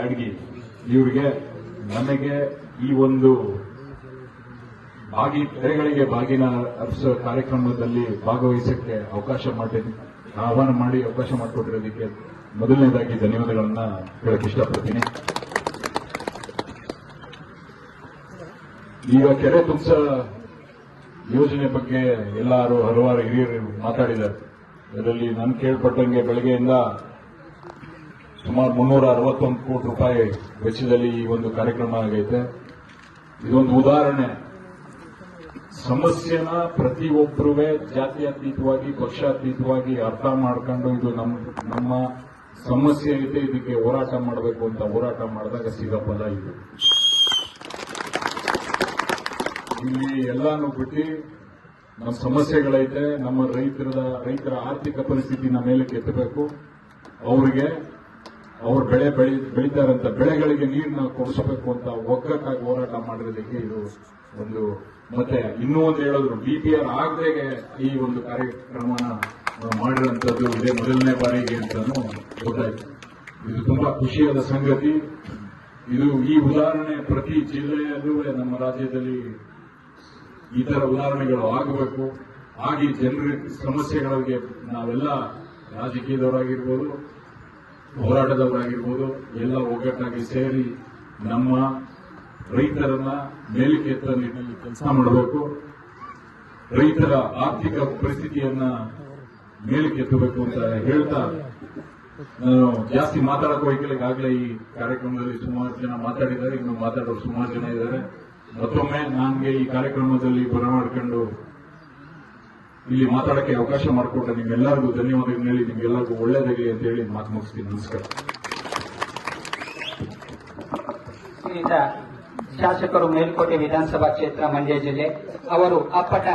ಬ್ಯಾಡಗಿ ಇವರಿಗೆ ನನಗೆ ಈ ಒಂದು ತೆರೆಗಳಿಗೆ ಬಾಗಿನ ಅರ್ಪಿಸೋ ಕಾರ್ಯಕ್ರಮದಲ್ಲಿ ಭಾಗವಹಿಸಕ್ಕೆ ಆಹ್ವಾನ ಮಾಡಿ ಅವಕಾಶ ಮಾಡಿಕೊಟ್ಟಿರೋದಕ್ಕೆ ಮೊದಲನೇದಾಗಿ ಧನ್ಯವಾದಗಳನ್ನ ಹೇಳಕ್ ಇಷ್ಟಪಡ್ತೀನಿ. ಈಗ ಕೆರೆ ತುಂಬಿಸ ಯೋಜನೆ ಬಗ್ಗೆ ಹಲವಾರು ಹಿರಿಯರು ಮಾತಾಡಿದ್ದಾರೆ. ಇದರಲ್ಲಿ ನಾನು ಕೇಳ್ಪಟ್ಟಂಗೆ ಬೆಳಗ್ಗೆಯಿಂದ ಸುಮಾರು 361 ಕೋಟಿ ರೂಪಾಯಿ ವೆಚ್ಚದಲ್ಲಿ ಈ ಒಂದು ಕಾರ್ಯಕ್ರಮ ಆಗೈತೆ. ಇದೊಂದು ಉದಾಹರಣೆ. ಸಮಸ್ಯೆನ ಪ್ರತಿಯೊಬ್ಬರೂ ಜಾತ್ಯತೀತವಾಗಿ ಪಕ್ಷಾತೀತವಾಗಿ ಅರ್ಥ ಮಾಡ್ಕೊಂಡು ಇದು ನಮ್ಮ ಸಮಸ್ಯೆ ಐತೆ, ಇದಕ್ಕೆ ಹೋರಾಟ ಮಾಡಬೇಕು ಅಂತ ಹೋರಾಟ ಮಾಡಿದಾಗ ಸಿಗೋ ಫಲ ಇದು. ಇಲ್ಲಿ ಎಲ್ಲಾನು ಬಿಟ್ಟು ನಮ್ಮ ಸಮಸ್ಯೆಗಳೈತೆ, ನಮ್ಮ ರೈತರ ಆರ್ಥಿಕ ಪರಿಸ್ಥಿತಿನ ಮೇಲೆ ಕೆತ್ತಬೇಕು, ಅವ್ರಿಗೆ ಅವ್ರ ಬೆಳೀತಾರಂತ ಬೆಳೆಗಳಿಗೆ ನೀರನ್ನ ಕೊಡಿಸಬೇಕು ಅಂತ ಒಗ್ಗಟ್ಟಾಗಿ ಹೋರಾಟ ಮಾಡಿರೋದಕ್ಕೆ ಇದು ಒಂದು. ಮತ್ತೆ ಇನ್ನೂ ಒಂದು ಹೇಳಿದ್ರು, BPR ಆಗದೆ ಈ ಒಂದು ಕಾರ್ಯಕ್ರಮನ ಮಾಡಿರುವಂತದ್ದು ಇದೇ ಮೊದಲನೇ ಬಾರಿಗೆ ಅಂತಾನು ಗೊತ್ತಾಯ್ತು. ಇದು ತುಂಬಾ ಖುಷಿಯಾದ ಸಂಗತಿ. ಈ ಉದಾಹರಣೆ ಪ್ರತಿ ಜಿಲ್ಲೆಯಲ್ಲೂ ನಮ್ಮ ರಾಜ್ಯದಲ್ಲಿ ಈ ತರ ಉದಾಹರಣೆಗಳು ಆಗಬೇಕು. ಆಗಿ ಜನರ ಸಮಸ್ಯೆಗಳಿಗೆ ನಾವೆಲ್ಲ ರಾಜಕೀಯದವರಾಗಿರ್ಬೋದು, ಹೋರಾಟದವರಾಗಿರ್ಬೋದು, ಎಲ್ಲ ಒಗ್ಗಟ್ಟಾಗಿ ಸೇರಿ ನಮ್ಮ ರೈತರನ್ನ ಮೇಲಕ್ಕೆತ್ತ ನಿಟ್ಟಿನಲ್ಲಿ ಕೆಲಸ ಮಾಡಬೇಕು. ರೈತರ ಆರ್ಥಿಕ ಪರಿಸ್ಥಿತಿಯನ್ನ ಮೇಲಕ್ಕೆತ್ತಬೇಕು ಅಂತ ಹೇಳ್ತಾ ನಾನು ಜಾಸ್ತಿ ಮಾತಾಡಕ್ಕೆ ಹೋಗಿಲ್ಲ. ಈಗಾಗಲೇ ಈ ಕಾರ್ಯಕ್ರಮದಲ್ಲಿ ಸುಮಾರು ಜನ ಮಾತಾಡಿದ್ದಾರೆ, ಇನ್ನು ಮಾತಾಡೋರು ಸುಮಾರು ಜನ ಇದ್ದಾರೆ. ಮತ್ತೊಮ್ಮೆ ನನಗೆ ಈ ಕಾರ್ಯಕ್ರಮದಲ್ಲಿ ಬರಮಾಡ್ಕೊಂಡು ಇಲ್ಲಿ ಮಾತಾಡಕ್ಕೆ ಅವಕಾಶ ಮಾಡಿಕೊಟ್ಟ ನಿಮ್ಗೆಲ್ಲರಿಗೂ ಧನ್ಯವಾದಗಳು ಹೇಳಿ ನಿಮ್ಗೆಲ್ಲರಿಗೂ ಒಳ್ಳೇದಾಗಲಿ ಅಂತ ಹೇಳಿ ಮಾತು ಮುಗಿಸ್ತೀನಿ. ನಮಸ್ಕಾರ. ಶಾಸಕರು ಮೇಲ್ಕೋಟೆ ವಿಧಾನಸಭಾ ಕ್ಷೇತ್ರ ಮಂಡ್ಯ ಜಿಲ್ಲೆ ಅವರು ಅಪ್ಪಟ